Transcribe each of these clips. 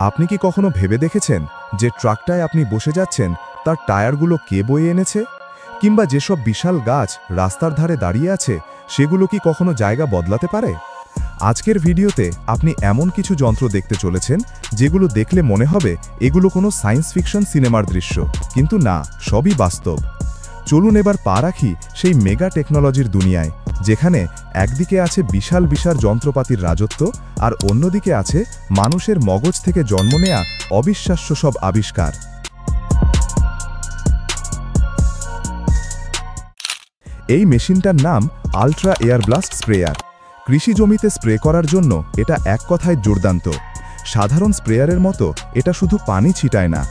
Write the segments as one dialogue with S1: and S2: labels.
S1: আপনি কি কখনো ভেবে দেখেছেন যে ট্রাকটায় আপনি বসে যাচ্ছেন তার টায়ারগুলো কে বয়ে এনেছে? কিংবা যেসব বিশাল গাছ রাস্তার ধারে দাঁড়িয়ে আছে সেগুলো কি কখনো জায়গা বদলাতে পারে? আজকের ভিডিওতে আপনি এমন কিছু যন্ত্র দেখতে চলেছেন যেগুলো দেখলে মনে হবে এগুলো কোনো সায়েন্স ফিকশন সিনেমার দৃশ্য, কিন্তু না, সবই বাস্তব। চলুন এবার পা রাখি সেই মেগা টেকনোলজির দুনিয়ায়, যেখানে একদিকে আছে বিশাল বিশাল যন্ত্রপাতির রাজত্ব আর অন্যদিকে আছে মানুষের মগজ থেকে জন্ম নেয়া অবিশ্বাস্য সব আবিষ্কার। এই মেশিনটার নাম আল্ট্রা এয়ার ব্লাস্ট স্প্রেয়ার। কৃষি জমিতে স্প্রে করার জন্য এটা এক কথায় দুর্দান্ত। সাধারণ স্প্রেয়ারের মতো এটা শুধু পানি ছিটায় না,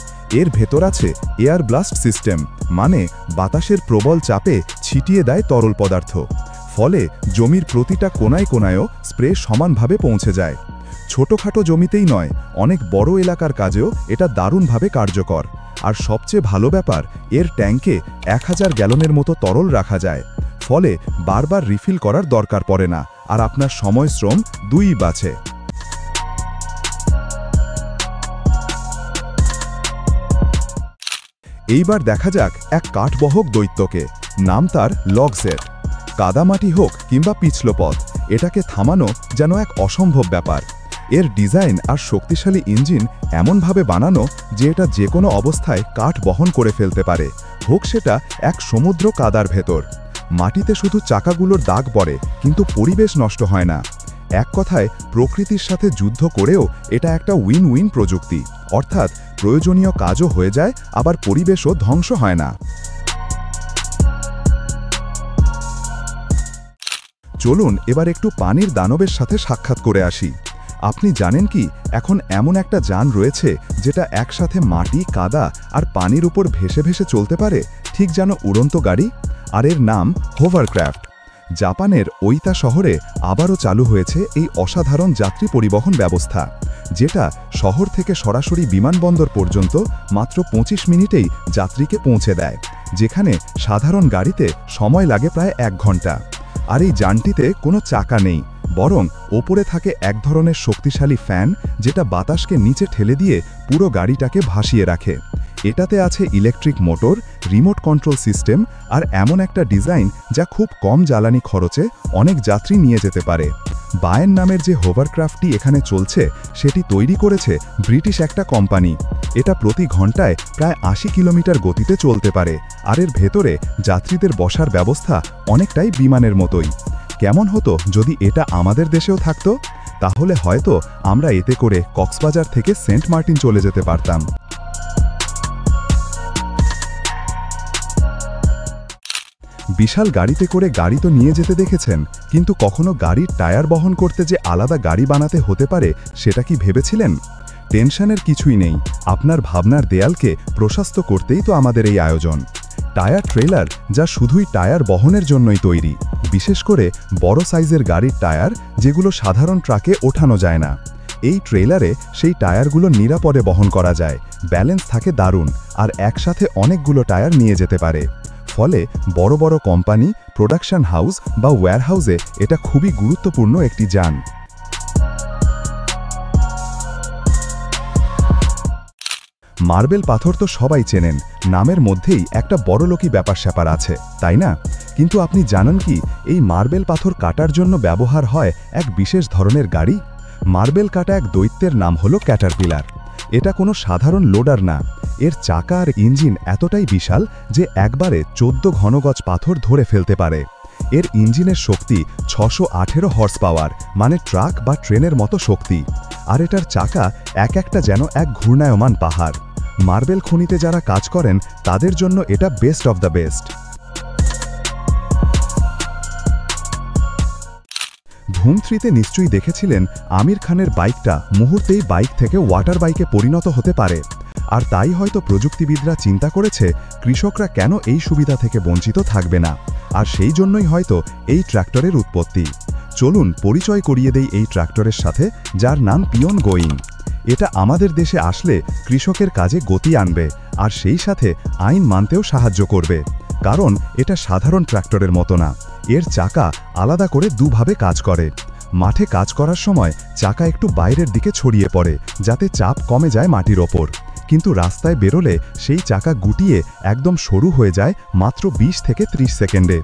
S1: এর ভেতর আছে এয়ার ব্লাস্ট সিস্টেম, মানে বাতাসের প্রবল চাপে ছিটিয়ে দেয় তরল পদার্থ। ফলে জমির প্রতিটা কোনায় কোনায়ও স্প্রে সমানভাবে পৌঁছে যায়। ছোটখাটো জমিতেই নয়, অনেক বড় এলাকার কাজেও এটা দারুণভাবে কার্যকর। আর সবচেয়ে ভালো ব্যাপার, এর ট্যাঙ্কে 1000 গ্যালনের মতো তরল রাখা যায়। ফলে বারবার রিফিল করার দরকার পড়ে না, আর আপনার সময় শ্রম দুইই বাঁচে। এইবার দেখা যাক এক কাঠবহক দৈত্যকে। নাম তার লগজেট। কাদামাটি হোক কিংবা পিছলো পথ, এটাকে থামানো যেন এক অসম্ভব ব্যাপার। এর ডিজাইন আর শক্তিশালী ইঞ্জিন এমনভাবে বানানো যে এটা যে কোনো অবস্থায় কাঠ বহন করে ফেলতে পারে, হোক সেটা এক সমুদ্র কাদার ভেতর। মাটিতে শুধু চাকাগুলোর দাগ পড়ে, কিন্তু পরিবেশ নষ্ট হয় না। এক কথায় প্রকৃতির সাথে যুদ্ধ করেও এটা একটা উইন উইন প্রযুক্তি, অর্থাৎ প্রয়োজনীয় কাজও হয়ে যায়, আবার পরিবেশও ধ্বংস হয় না। চলুন এবার একটু পানির দানবের সাথে সাক্ষাৎ করে আসি। আপনি জানেন কি, এখন এমন একটা যান রয়েছে যেটা একসাথে মাটি, কাদা আর পানির উপর ভেসে ভেসে চলতে পারে, ঠিক যেন উড়ন্ত গাড়ি। আর এর নাম হোভারক্রাফট। জাপানের ওইতা শহরে আবারও চালু হয়েছে এই অসাধারণ যাত্রী পরিবহন ব্যবস্থা, যেটা শহর থেকে সরাসরি বিমানবন্দর পর্যন্ত মাত্র 25 মিনিটেই যাত্রীকে পৌঁছে দেয়, যেখানে সাধারণ গাড়িতে সময় লাগে প্রায় 1 ঘন্টা। আর এই যানটিতে কোনো চাকা নেই, বরং ওপরে থাকে এক ধরনের শক্তিশালী ফ্যান, যেটা বাতাসকে নিচে ঠেলে দিয়ে পুরো গাড়িটাকে ভাসিয়ে রাখে। এটাতে আছে electric motor, remote control system আর এমন একটা ডিজাইন যা খুব কম জ্বালানি খরচে অনেক যাত্রী নিয়ে যেতে পারে। বায়েন নামের যে হোভারক্রাফটটি এখানে চলছে, সেটি তৈরি করেছে ব্রিটিশ একটা কোম্পানি। এটা প্রতি ঘন্টায় প্রায় 80 কিলোমিটার গতিতে চলতে পারে, আর এর ভেতরে যাত্রীদের বসার ব্যবস্থা অনেকটাই বিমানের মতোই। কেমন হতো যদি এটা আমাদের দেশেও থাকতো? তাহলে হয়তো আমরা এতে করে কক্সবাজার থেকে সেন্ট মার্টিন চলে যেতে পারতাম। বিশাল গাড়িতে করে গাড়ি তো নিয়ে যেতে দেখেছেন, কিন্তু কখনো গাড়ির টায়ার বহন করতে যে আলাদা গাড়ি বানাতে হতে পারে সেটা কি ভেবেছিলেন? টেনশনের কিছুই নেই, আপনার ভাবনার দেয়ালকে প্রশস্ত করতেই তো আমাদের এই আয়োজন। টায়ার ট্রেলার, যা শুধুই টায়ার বহনের জন্যই তৈরি, বিশেষ করে বড় সাইজের গাড়ির টায়ার, যেগুলো সাধারণ ট্রাকে ওঠানো যায় না। এই ট্রেলারে সেই টায়ারগুলো নিরাপদে বহন করা যায়, ব্যালেন্স থাকে দারুণ, আর একসাথে অনেকগুলো টায়ার নিয়ে যেতে পারে। ফলে বড় বড় কোম্পানি, প্রোডাকশন হাউস বা ওয়্যারহাউসে এটা খুবই গুরুত্বপূর্ণ একটি যান। মার্বেল পাথর তো সবাই চেনেন, নামের মধ্যেই একটা বড়লোকি ব্যাপার স্যাপার আছে, তাই না? কিন্তু আপনি জানেন কি, এই মার্বেল পাথর কাটার জন্য ব্যবহার হয় এক বিশেষ ধরনের গাড়ি? মার্বেল কাটা এক দৈত্যের নাম হলো ক্যাটারপিলার। এটা কোনো সাধারণ লোডার না, এর চাকা আর ইঞ্জিন এতটাই বিশাল যে একবারে 14 ঘনগজ পাথর ধরে ফেলতে পারে। এর ইঞ্জিনের শক্তি 618 হর্স পাওয়ার, মানে ট্রাক বা ট্রেনের মতো শক্তি। আর এটার চাকা এক একটা যেন এক ঘূর্ণায়মান পাহাড়। মার্বেল খনিতে যারা কাজ করেন তাদের জন্য এটা বেস্ট অফ দ্য বেস্ট। ধুম 3-তে নিশ্চয়ই দেখেছিলেন আমির খানের বাইকটা মুহূর্তেই বাইক থেকে ওয়াটার বাইকে পরিণত হতে পারে। আর তাই হয়তো প্রযুক্তিবিদরা চিন্তা করেছে কৃষকরা কেন এই সুবিধা থেকে বঞ্চিত থাকবে না, আর সেই জন্যই হয়তো এই ট্র্যাক্টরের উৎপত্তি। চলুন পরিচয় করিয়ে দেই এই ট্র্যাক্টরের সাথে, যার নাম পিয়ন গোয়িং। এটা আমাদের দেশে আসলে কৃষকের কাজে গতি আনবে, আর সেই সাথে আইন মানতেও সাহায্য করবে। কারণ এটা সাধারণ ট্র্যাক্টরের মতো না, এর চাকা আলাদা করে দুভাবে কাজ করে। মাঠে কাজ করার সময় চাকা একটু বাইরের দিকে ছড়িয়ে পড়ে, যাতে চাপ কমে যায় মাটির ওপর। কিন্তু রাস্তায় বেরোলে সেই চাকা গুটিয়ে একদম সরু হয়ে যায় মাত্র 20 থেকে 30 সেকেন্ডে।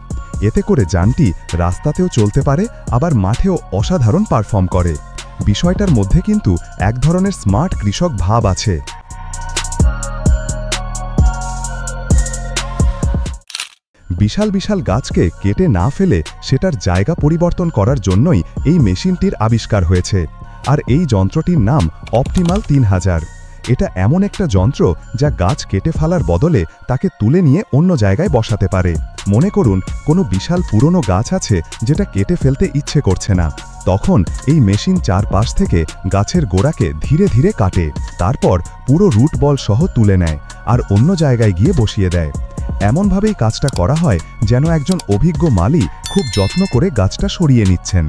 S1: এতে করে যানটি রাস্তাতেও চলতে পারে, আবার মাঠেও অসাধারণ পারফর্ম করে। বিষয়টার মধ্যে কিন্তু এক ধরনের স্মার্ট কৃষক ভাব আছে। বিশাল বিশাল গাছকে কেটে না ফেলে সেটার জায়গা পরিবর্তন করার জন্যই এই মেশিনটির আবিষ্কার হয়েছে। আর এই যন্ত্রটির নাম অপটিমাল 3000। এটা এমন একটা যন্ত্র যা গাছ কেটে ফেলার বদলে তাকে তুলে নিয়ে অন্য জায়গায় বসাতে পারে। মনে করুন কোনো বিশাল পুরনো গাছ আছে যেটা কেটে ফেলতে ইচ্ছে করছে না, তখন এই মেশিন চারপাশ থেকে গাছের গোড়াকে ধীরে ধীরে কাটে, তারপর পুরো রুট বল সহ তুলে নেয় আর অন্য জায়গায় গিয়ে বসিয়ে দেয়। এমনভাবেই কাজটা করা হয় যেন একজন অভিজ্ঞ মালি খুব যত্ন করে গাছটা সরিয়ে নিচ্ছেন।